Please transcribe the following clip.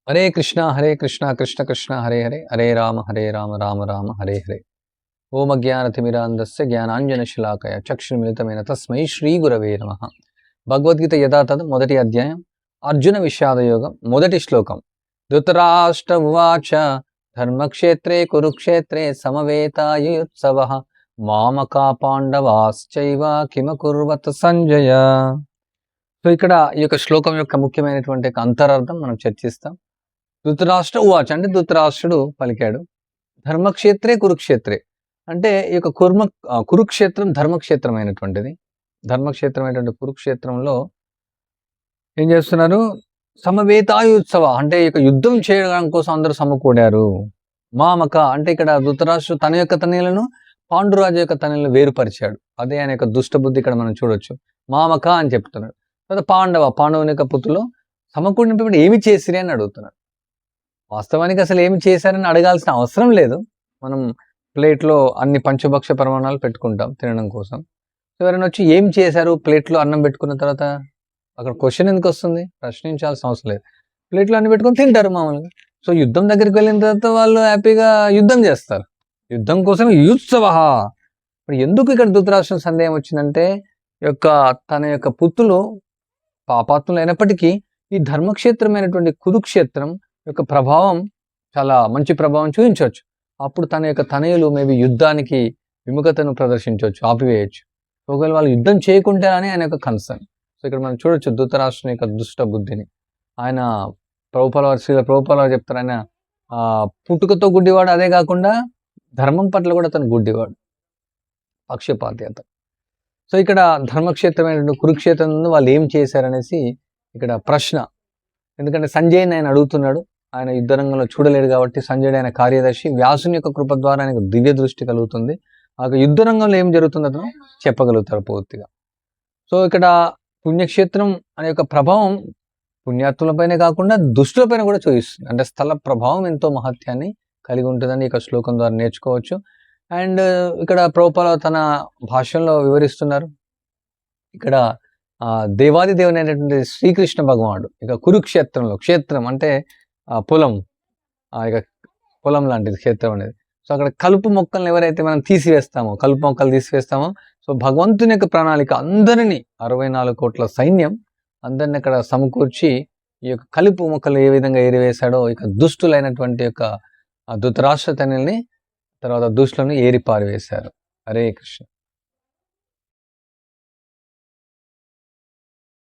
హరే కృష్ణ కృష్ణ కృష్ణ హరే హరే హరే రామ రామ రామ హరే హరే. ఓం అజ్ఞానతిమిరాంధస్య జ్ఞానాంజనశలాకయ చక్షుర్మిలితమైన తస్మై శ్రీ గురవే నమః. భగవద్గీత యథాతథం మొదటి అధ్యాయం అర్జున విషాదయోగం మొదటి శ్లోకం. ధృతరాష్ట్ర ఉవాచ ధర్మక్షేత్రే కురుక్షేత్రే సమవేతాయుత్సవః మామకా పాండవాశ్చైవ కిమకుర్వత సంజయ. సో ఇక్కడ ఈ యొక్క శ్లోకం యొక్క ముఖ్యమైనటువంటి అంతరార్థం మనం చర్చిస్తాం. ధృతరాష్ట్ర ఉవాచ అంటే ధృతరాష్ట్రుడు పలికాడు. ధర్మక్షేత్రే కురుక్షేత్రే అంటే ఈ యొక్క కురుక్షేత్రం ధర్మక్షేత్రమైనటువంటిది. ధర్మక్షేత్రమైనటువంటి కురుక్షేత్రంలో ఏం చేస్తున్నారు? సమవేతాయుత్సవ అంటే ఇక యుద్ధం చేయడం కోసం అందరూ సమకూడారు. మామక అంటే ఇక్కడ ధృతరాష్ట్రుడు తన యొక్క తనయులను పాండురాజు యొక్క తనయులను వేరుపరిచాడు. అదే ఆయన యొక్క దుష్టబుద్ధి ఇక్కడ మనం చూడొచ్చు. మామక అని చెప్తున్నాడు. తర్వాత పాండవుని యొక్క పుత్రులు సమకూడినప్పుడు ఏమి చేసిరి అని అడుగుతున్నాడు. వాస్తవానికి అసలు ఏమి చేశారని అడగాల్సిన అవసరం లేదు. మనం ప్లేట్లో అన్ని పంచభక్ష ప్రమాణాలు పెట్టుకుంటాం తినడం కోసం. ఎవరైనా వచ్చి ఏం చేశారు ప్లేట్లో అన్నం పెట్టుకున్న తర్వాత అక్కడ క్వశ్చన్ ఎందుకు వస్తుంది? ప్రశ్నించాల్సిన అవసరం లేదు. ప్లేట్లో అన్ని పెట్టుకొని తింటారు మామూలుగా. సో యుద్ధం దగ్గరికి వెళ్ళిన తర్వాత వాళ్ళు హ్యాపీగా యుద్ధం చేస్తారు. యుద్ధం కోసం యుత్సవ. ఇప్పుడు ఎందుకు ఇక్కడ ధృతరాష్ట్రం సందేహం వచ్చిందంటే తన యొక్క పుత్రులు పాపాత్ములు అయినప్పటికీ ఈ ధర్మక్షేత్రమైనటువంటి కురుక్షేత్రం యొక్క ప్రభావం చాలా మంచి ప్రభావం చూపించవచ్చు. అప్పుడు తన యొక్క తనయులు మేబీ యుద్ధానికి విముఖతను ప్రదర్శించవచ్చు, ఆపివేయచ్చు. ఒకవేళ వాళ్ళు యుద్ధం చేయకుంటే అని ఆయన యొక్క కన్సర్న్. సో ఇక్కడ మనం చూడొచ్చు ధృతరాష్ట్రుని యొక్క దుష్ట బుద్ధిని. ఆయన ప్రభుపాల చెప్తారు, ఆయన పుట్టుకతో గుడ్డివాడు, అదే కాకుండా ధర్మం పట్ల కూడా అతను గుడ్డివాడు, పక్షపాతి అతను. సో ఇక్కడ ధర్మక్షేత్రమైనటువంటి కురుక్షేత్రం వాళ్ళు ఏం చేశారనేసి ఇక్కడ ప్రశ్న. ఎందుకంటే సంజయ్ని ఆయన అడుగుతున్నాడు. ఆయన యుద్ధరంగంలో చూడలేడు కాబట్టి సంజయుడు ఆయన కార్యదర్శి. వ్యాసుని యొక్క కృప ద్వారా ఆయనకు దివ్య దృష్టి కలుగుతుంది. ఆ యుద్ధరంగంలో ఏం జరుగుతుందో అతను చెప్పగలుగుతారు పూర్తిగా. సో ఇక్కడ పుణ్యక్షేత్రం అనే యొక్క ప్రభావం పుణ్యాత్ములపైనే కాకుండా దుష్టులపైన కూడా చూపిస్తుంది. అంటే స్థల ప్రభావం ఎంతో మహత్యాన్ని కలిగి ఉంటుందని ఈ శ్లోకం ద్వారా నేర్చుకోవచ్చు. అండ్ ఇక్కడ ప్రభుపాల తన భాషల్లో వివరిస్తున్నారు. ఇక్కడ దేవాది దేవుని అయినటువంటి శ్రీకృష్ణ భగవానుడు ఇక కురుక్షేత్రంలో, క్షేత్రం అంటే పొలం, ఇక పొలం లాంటిది క్షేత్రం అనేది. సో అక్కడ కలుపు మొక్కలను ఎవరైతే మనం కలుపు మొక్కలు తీసివేస్తామో, సో భగవంతుని యొక్క ప్రణాళిక అందరినీ 64 కోట్ల సైన్యం అందరిని అక్కడ సమకూర్చి ఈ యొక్క కలుపు మొక్కలు ఏ విధంగా ఏరివేశాడో ఇక దుష్టులైనటువంటి యొక్క ధృతరాష్ట్ర తనయుల్ని తర్వాత దుష్టులను ఏరి పారివేశారు. హరే కృష్ణ.